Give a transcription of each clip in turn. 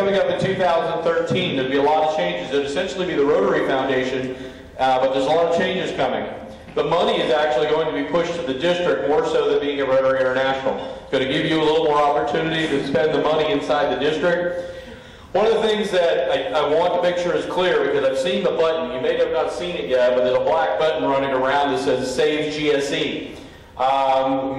coming up in 2013. There'll be a lot of changes. It'll essentially be the Rotary Foundation, but there's a lot of changes coming. The money is actually going to be pushed to the district more so than being a Rotary International. It's going to give you a little more opportunity to spend the money inside the district. One of the things that I want to make sure is clear, because I've seen the button, you may have not seen it yet, but there's a black button running around that says Save GSE.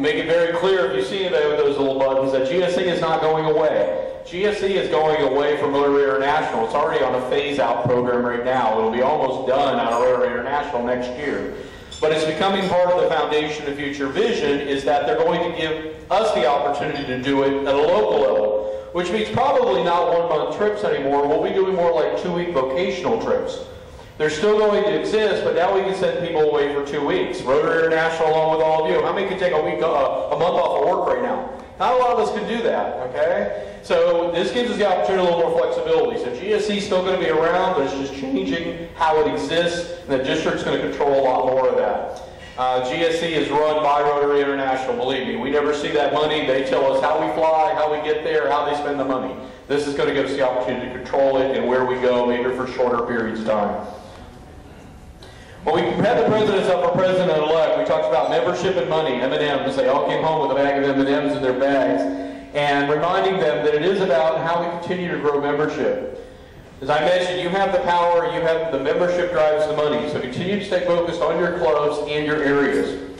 Make it very clear if you see those little buttons that GSE is not going away. GSE is going away from Rotary International. It's already on a phase-out program right now. It'll be almost done out of Rotary International next year. But it's becoming part of the Foundation of Future Vision is that they're going to give us the opportunity to do it at a local level, which means probably not one-month trips anymore. We'll be doing more like 2-week vocational trips. They're still going to exist, but now we can send people away for 2 weeks. Rotary International, along with all of you. How many can take a month off of work right now? Not a lot of us can do that, okay? So this gives us the opportunity, a little more flexibility. So GSE is still going to be around, but it's just changing how it exists, and the district's going to control a lot more of that. GSE is run by Rotary International, believe me. We never see that money. They tell us how we fly, how we get there, how they spend the money. This is going to give us the opportunity to control it and where we go, maybe for shorter periods of time. When we had the presidents up for president-elect, we talked about membership and money, M&Ms. They all came home with a bag of M&Ms in their bags, and reminding them that it is about how we continue to grow membership. As I mentioned, you have the power, you have the membership drives the money, so continue to stay focused on your clubs and your areas.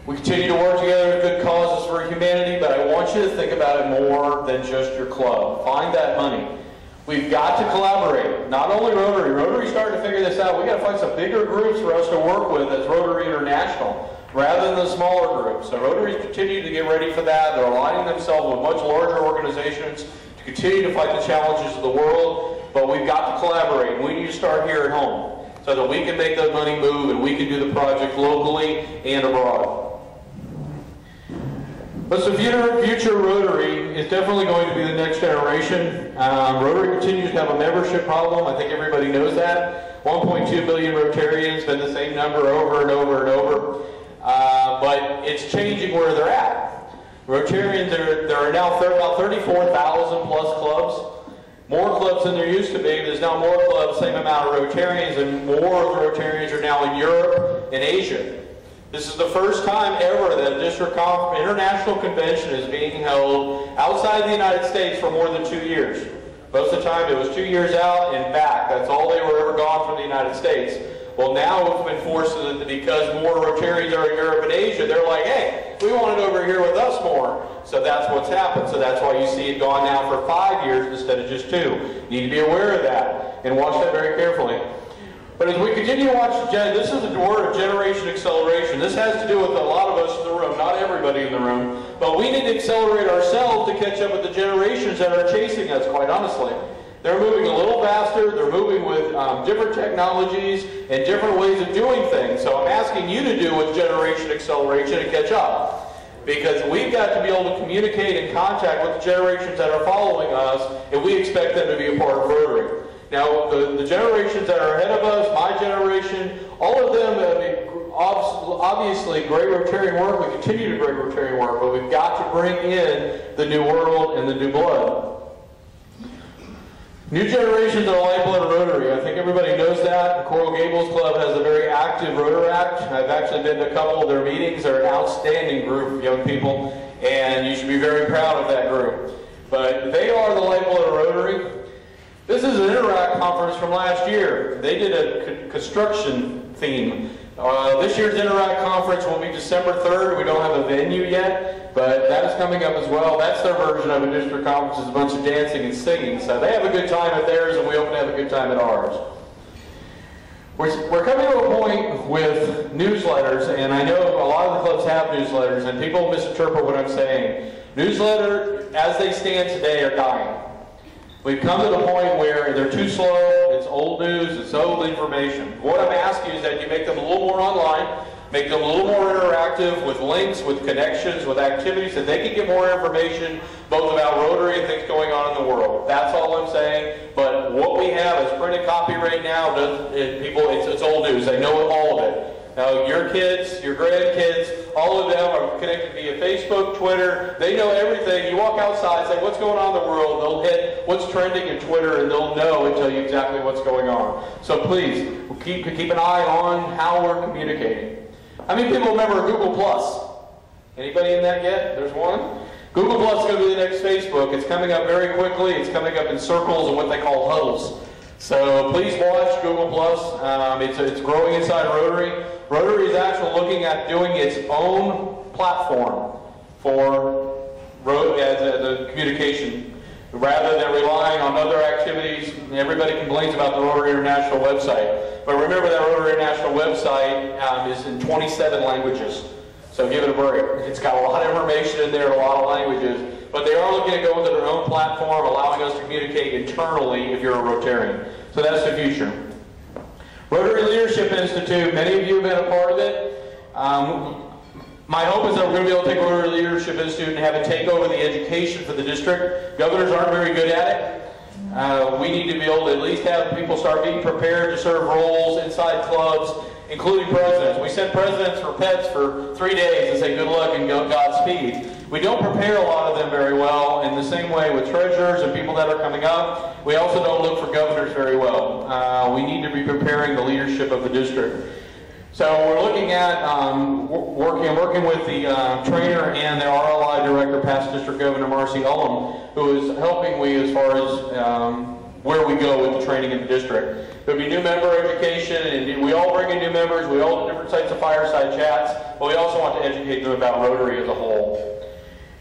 We continue to work together with good causes for humanity, but I want you to think about it more than just your club. Find that money. We've got to collaborate. Not only Rotary. Rotary's starting to figure this out. We've got to find some bigger groups for us to work with as Rotary International, rather than the smaller groups. So Rotary's continue to get ready for that. They're aligning themselves with much larger organizations to continue to fight the challenges of the world. But we've got to collaborate. We need to start here at home so that we can make that money move and we can do the project locally and abroad. But so future Rotary is definitely going to be the next generation. Rotary continues to have a membership problem. I think everybody knows that. 1.2 million Rotarians, been the same number over and over and over. But it's changing where they're at. Rotarians, there are now about 34,000 plus clubs. More clubs than there used to be. There's now more clubs, same amount of Rotarians, and more of the Rotarians are now in Europe and Asia. This is the first time ever that a district international convention is being held outside the United States for more than 2 years. Most of the time it was 2 years out and back. That's all they were ever gone from the United States. Well, now we've been forced to, because more Rotarians are in Europe and Asia, they're like, hey, we want it over here with us more. So that's what's happened. So that's why you see it gone now for 5 years instead of just 2. You need to be aware of that and watch that very carefully. But as we continue to watch, this is the word of generation acceleration. This has to do with a lot of us in the room, not everybody in the room. But we need to accelerate ourselves to catch up with the generations that are chasing us, quite honestly. They're moving a little faster. They're moving with different technologies and different ways of doing things. So I'm asking you to do with generation acceleration and catch up. Because we've got to be able to communicate and contact with the generations that are following us, and we expect them to be a part of Rotary. Now, the generations that are ahead of us, my generation, all of them, obviously, great Rotarian work. We continue to great Rotarian work, but we've got to bring in the new world and the new blood. New generations are lifeblood of Rotary. I think everybody knows that. Coral Gables Club has a very active Rotaract. I've actually been to a couple of their meetings. They're an outstanding group of young people, and you should be very proud of that group. But they are the lifeblood of Rotary. This is an Interact conference from last year. They did a construction theme. This year's Interact conference will be December 3rd. We don't have a venue yet, but that is coming up as well. That's their version of a district conference. It's a bunch of dancing and singing. So they have a good time at theirs, and we hope to have a good time at ours. We're coming to a point with newsletters, and I know a lot of the clubs have newsletters, and people misinterpret what I'm saying. Newsletters, as they stand today, are dying. We've come to the point where they're too slow, it's old news, it's old information. What I'm asking is that you make them a little more online, make them a little more interactive with links, with connections, with activities, that they can get more information both about Rotary and things going on in the world. That's all I'm saying. But what we have as printed copy right now, it's old news. They know all of it. Now, your kids, your grandkids, all of them are connected via Facebook, Twitter. They know everything. You walk outside, say, what's going on in the world? They'll hit what's trending in Twitter, and they'll know and tell you exactly what's going on. So please, keep an eye on how we're communicating. How many people remember Google Plus? Anybody in that yet? There's one. Google Plus is going to be the next Facebook. It's coming up very quickly. It's coming up in circles and what they call huddles. So please watch Google Plus. It's growing inside Rotary. Rotary is actually looking at doing its own platform for the communication, rather than relying on other activities. Everybody complains about the Rotary International website, but remember that Rotary International website is in 27 languages. So give it a break. It's got a lot of information in there, a lot of languages, but they are looking at going to their own platform, allowing us to communicate internally if you're a Rotarian. So that's the future. Rotary Leadership Institute, many of you have been a part of it. My hope is that we're going to be able to take Rotary Leadership Institute and have it take over the education for the district. Governors aren't very good at it. We need to be able to at least have people start being prepared to serve roles inside clubs, including presidents. We send presidents for pets for 3 days and say good luck and Godspeed. We don't prepare a lot of them very well. In the same way with treasurers and people that are coming up, we also don't look for governors very well. We need to be preparing the leadership of the district. So we're looking at working with the trainer and the RLI director, past District Governor Marcy Ullum, who is helping me as far as where we go with the training in the district. There'll be new member education, and we all bring in new members. We all do different types of fireside chats, but we also want to educate them about Rotary as a whole.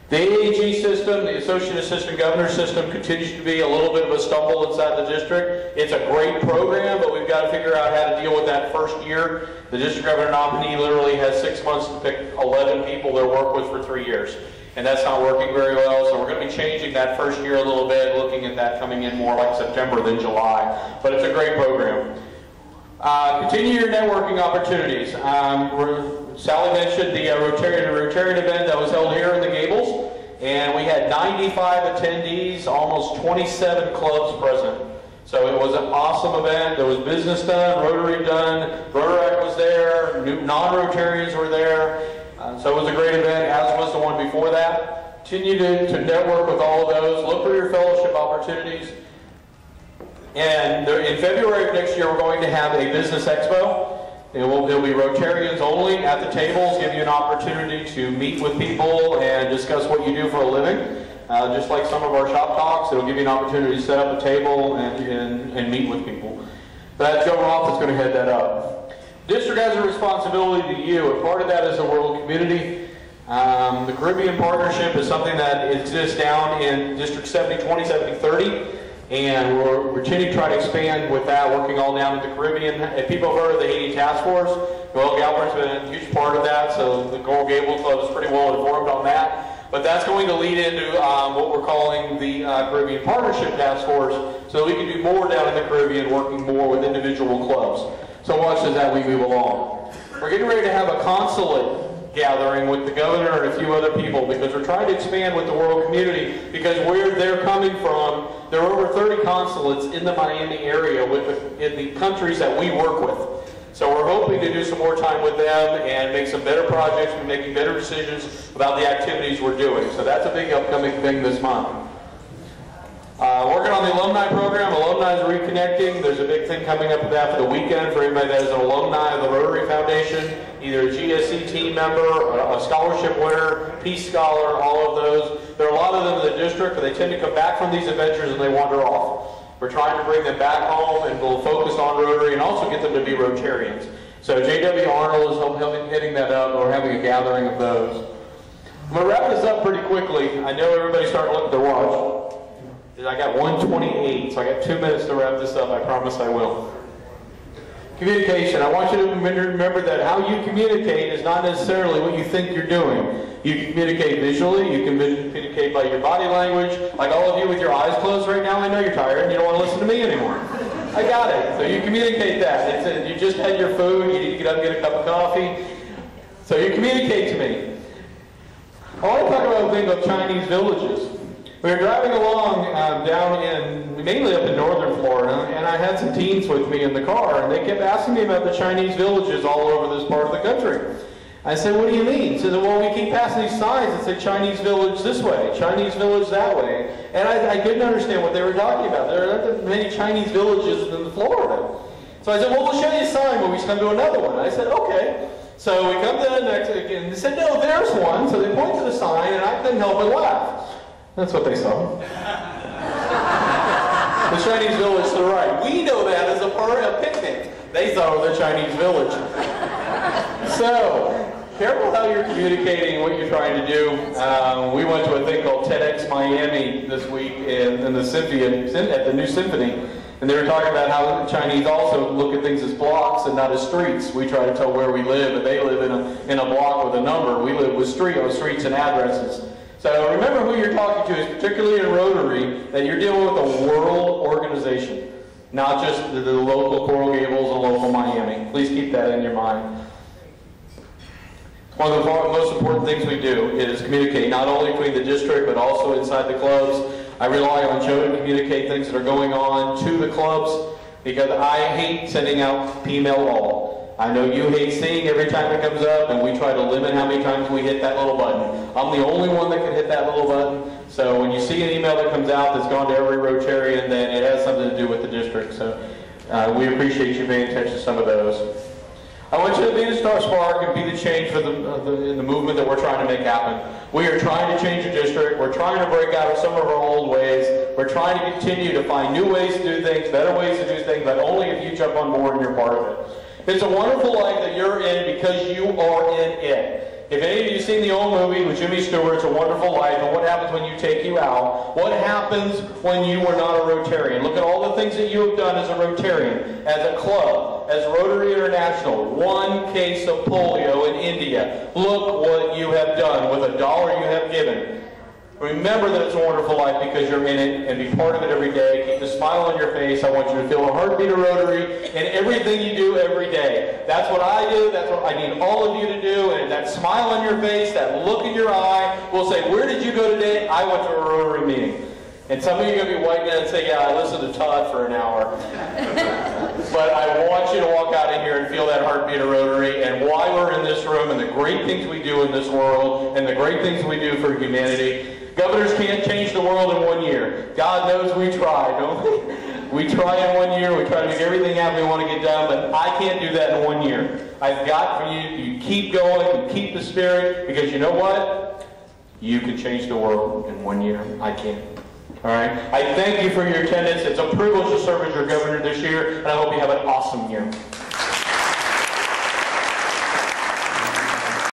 The AAG system, the Associate Assistant Governor system, continues to be a little bit of a stumble inside the district. It's a great program, but we've got to figure out how to deal with that first year. The district governor nominee literally has 6 months to pick 11 people to work with for 3 years. And that's not working very well, so we're going to be changing that first year a little bit, looking at that coming in more like September than July. But it's a great program. Continue your networking opportunities. Sally mentioned the Rotarian event that was held here in the Gables, and we had 95 attendees, almost 27 clubs present. So it was an awesome event. There was business done, Rotary done, Rotaract was there, non-Rotarians were there. So it was a great event, as was the one before that. Continue to network with all of those. Look for your fellowship opportunities. And in February of next year, we're going to have a business expo. There'll be Rotarians only at the tables, give you an opportunity to meet with people and discuss what you do for a living. Just like some of our shop talks, it'll give you an opportunity to set up a table and meet with people. But Joe Roth is going to head that up. District has a responsibility to you, and part of that is the world community. The Caribbean Partnership is something that exists down in District 70, 20, 70, 30. And we're continuing to try to expand with that, working all down in the Caribbean. If people have heard of the Haiti Task Force, Noel Galbraith's been a huge part of that, so the Coral Gables Club is pretty well informed on that. But that's going to lead into what we're calling the Caribbean Partnership Task Force, so that we can do more down in the Caribbean, working more with individual clubs. So watch as we move along. We're getting ready to have a consulate gathering with the governor and a few other people, because we're trying to expand with the world community, because where they're coming from, there are over 30 consulates in the Miami area in the countries that we work with. So we're hoping to do some more time with them and make some better projects and making better decisions about the activities we're doing. So that's a big upcoming thing this month. Working on the alumni program. Alumni is reconnecting. There's a big thing coming up with that for the weekend for anybody that is an alumni of the Rotary Foundation, either a GSC team member, a scholarship winner, Peace Scholar, all of those. There are a lot of them in the district, but they tend to come back from these adventures and they wander off. We're trying to bring them back home, and we'll focus on Rotary and also get them to be Rotarians. So J.W. Arnold is heading that up, or having a gathering of those. I'm going to wrap this up pretty quickly. I know everybody's starting to look at their watch. I got 1:28, so I got 2 minutes to wrap this up. I promise I will. Communication. I want you to remember that how you communicate is not necessarily what you think you're doing. You can communicate visually. You can communicate by your body language. Like all of you with your eyes closed right now, I know you're tired and you don't want to listen to me anymore. I got it. So you communicate that. You just had your food. You need to get up and get a cup of coffee. So you communicate to me. I want to talk about a thing of Chinese villages. We were driving along mainly up in northern Florida, and I had some teens with me in the car, and they kept asking me about the Chinese villages all over this part of the country. I said, what do you mean? He said, well, we keep passing these signs that say Chinese village this way, Chinese village that way. And I couldn't understand what they were talking about. There are not that many Chinese villages in Florida. So I said, well, we'll show you a sign when we come to another one. I said, okay. So we come to the next, and they said, no, there's one. So they point to the sign, and I couldn't help but laugh. That's what they saw. The Chinese village to the right. We know that as a part of a picnic. They thought it was a Chinese village. So, careful how you're communicating what you're trying to do. We went to a thing called TEDx Miami this week in the symphony, at the new symphony, and they were talking about how the Chinese also look at things as blocks and not as streets. We try to tell where we live, and they live in a block with a number. We live with streets and addresses. So remember who you're talking to, is particularly in Rotary, that you're dealing with a world organization, not just the local Coral Gables and local Miami. Please keep that in your mind. One of the most important things we do is communicate, not only between the district, but also inside the clubs. I rely on Joe to communicate things that are going on to the clubs, because I hate sending out email all. I know you hate seeing every time it comes up, and we try to limit how many times we hit that little button. I'm the only one that can hit that little button. So when you see an email that comes out that's gone to every Rotarian, then it has something to do with the district. So we appreciate you paying attention to some of those. I want you to be the spark and be the change for in the movement that we're trying to make happen. We are trying to change the district. We're trying to break out of some of our old ways. We're trying to continue to find new ways to do things, better ways to do things, but only if you jump on board and you're part of it. It's a wonderful life that you're in because you are in it. If any of you have seen the old movie with Jimmy Stewart, It's a Wonderful Life, and what happens when you take you out? What happens when you are not a Rotarian? Look at all the things that you have done as a Rotarian, as a club, as Rotary International. 1 case of polio in India. Look what you have done with $1 you have given. Remember that it's a wonderful life because you're in it, and be part of it every day. Keep a smile on your face. I want you to feel a heartbeat of Rotary in everything you do every day. That's what I do. That's what I need all of you to do. And that smile on your face, that look in your eye, will say, where did you go today? I went to a Rotary meeting. And some of you are going to be white men and say, yeah, I listened to Todd for an hour. But I want you to walk out of here and feel that heartbeat of Rotary and why we're in this room and the great things we do in this world and the great things we do for humanity. Governors can't change the world in 1 year. God knows we try, don't we? We try in 1 year. We try to make everything happen we want to get done, but I can't do that in 1 year. I've got for you, you keep going, you keep the spirit, because you know what? You can change the world in 1 year. I can't. All right? I thank you for your attendance. It's a privilege to serve as your governor this year, and I hope you have an awesome year.